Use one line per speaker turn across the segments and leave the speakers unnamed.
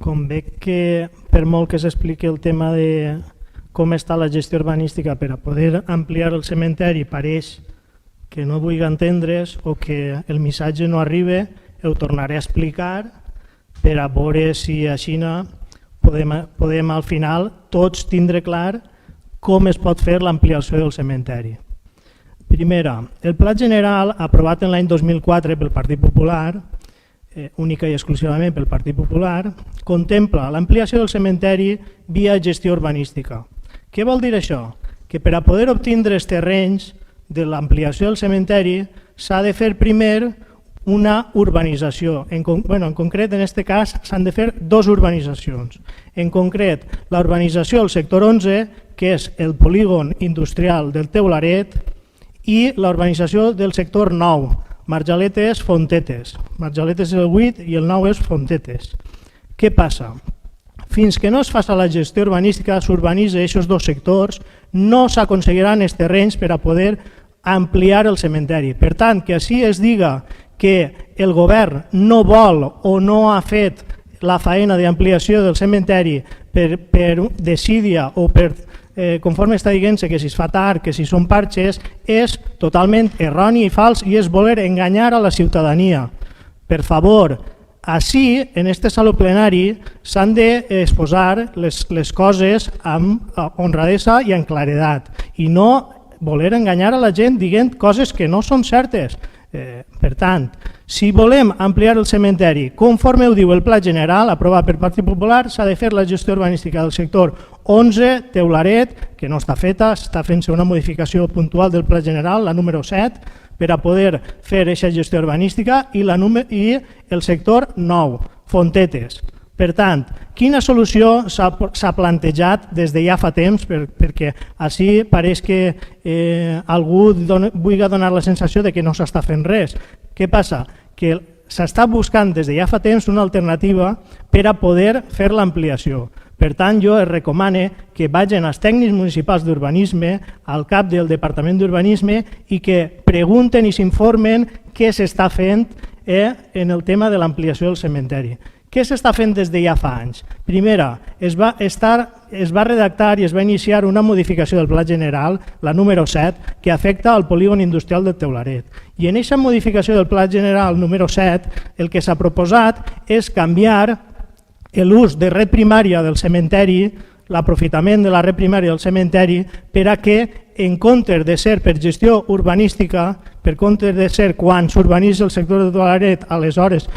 com veig que per molt que s'expliqui el tema de com està la gestió urbanística per a poder ampliar el cementeri, pareix que no vull entendre's o que el missatge no arriba, ho tornaré a explicar per a veure si així podem al final tots tindre clar com es pot fer l'ampliació del cementeri. Primera, el Pla General aprovat en l'any 2004 pel Partit Popular, única i exclusivament pel Partit Popular, contempla l'ampliació del cementeri via gestió urbanística. Què vol dir això? Que per a poder obtindre els terrenys de l'ampliació del cementeri s'ha de fer primer una urbanització. En concret, en aquest cas, s'han de fer dues urbanitzacions. En concret, la urbanització del sector 11, que és el polígon industrial del Teularet, i la urbanització del sector 9, Marjaletes, Fontetes. Marjaletes és el 8 i el 9 és Fontetes. Què passa? Fins que no es faci la gestió urbanística, s'urbanitza aquests dos sectors, no s'aconseguiran els terrenys per a poder ampliar el cementeri. Per tant, que així es diga que el govern no vol o no ha fet la faena d'ampliació del cementeri per desídia o per conforme està dient-se que si es fa tard, que si són parxes, és totalment erroni i fals i és voler enganyar a la ciutadania. Per favor, així, en aquest saló plenari, s'han d'exposar les coses amb honradesa i amb claredat i no voler enganyar a la gent dient coses que no són certes. Per tant, si volem ampliar el cementeri, conforme ho diu el Pla General aprovat per Partit Popular, s'ha de fer la gestió urbanística del sector 11, Teularet, que no està feta, està fent-se una modificació puntual del Pla General, la número 7, per a poder fer aquesta gestió urbanística, i el sector 9, Fontetes. Per tant, quina solució s'ha plantejat des de ja fa temps, perquè així pareix que algú vulgui donar la sensació de que no s'està fent res. Què passa? Que s'està buscant des de ja fa temps una alternativa per a poder fer l'ampliació. Per tant, jo es recomano que vagin als tècnics municipals d'urbanisme, al cap del Departament d'Urbanisme, i que pregunten i s'informen què s'està fent en el tema de l'ampliació del cementeri. Què s'està fent des de ja fa anys? Primera, es va redactar i es va iniciar una modificació del Pla General, la número 7, que afecta al polígon industrial del Teularet. I en aquesta modificació del Pla General número 7, el que s'ha proposat és canviar l'ús de red primària del cementeri, l'aprofitament de la red primària del cementeri, per a que, en comptes de ser per gestió urbanística, per comptes de ser quan s'urbanitza el sector de Teularet, aleshores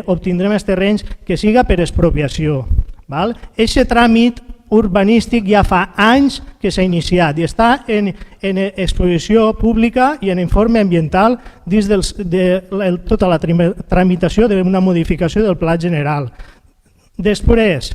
obtindrem els terrenys, que siga per expropiació. Aquest tràmit urbanístic ja fa anys que s'ha iniciat i està en exposició pública i en informe ambiental dins de tota la tramitació d'una modificació del Pla General. Després,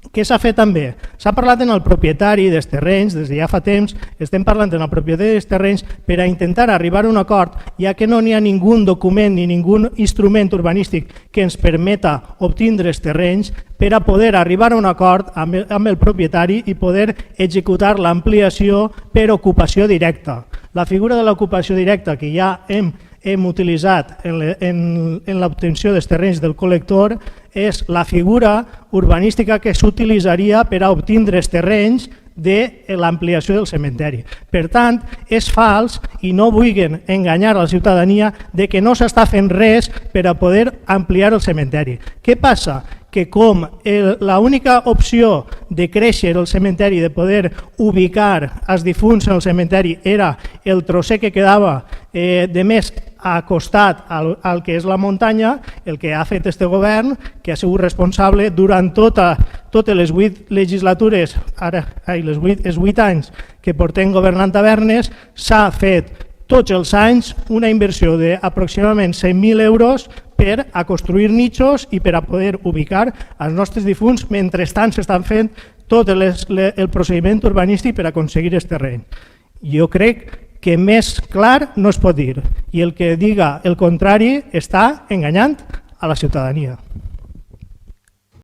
què s'ha fet també? S'ha parlat amb el propietari dels terrenys, des de ja fa temps, estem parlant amb el propietari dels terrenys per a intentar arribar a un acord, ja que no n'hi ha ningú document ni ningú instrument urbanístic que ens permeta obtindre els terrenys per a poder arribar a un acord amb el propietari i poder executar l'ampliació per ocupació directa. La figura de l'ocupació directa que ja hem utilitzat en l'obtenció dels terrenys del col·lector és la figura urbanística que s'utilitzaria per a obtindre els terrenys de l'ampliació del cementeri. Per tant, és fals i no vulguin enganyar a la ciutadania de que no s'està fent res per a poder ampliar el cementeri. Què passa? Que com l'única opció de créixer el cementeri, de poder ubicar els difunts en el cementeri, era el trosser que quedava de més acostat al que és la muntanya, el que ha fet este govern, que ha sigut responsable durant totes les 8 legislatures, els 8 anys que portem governant a Tavernes, s'ha fet tots els anys una inversió d'aproximadament 100.000 euros per a construir nichos i per a poder ubicar els nostres difunts. Mentrestant s'estan fent tot el procediment urbanístic per a aconseguir aquest terreny. Jo crec que més clar no es pot dir i el que diga el contrari està enganyant a la ciutadania.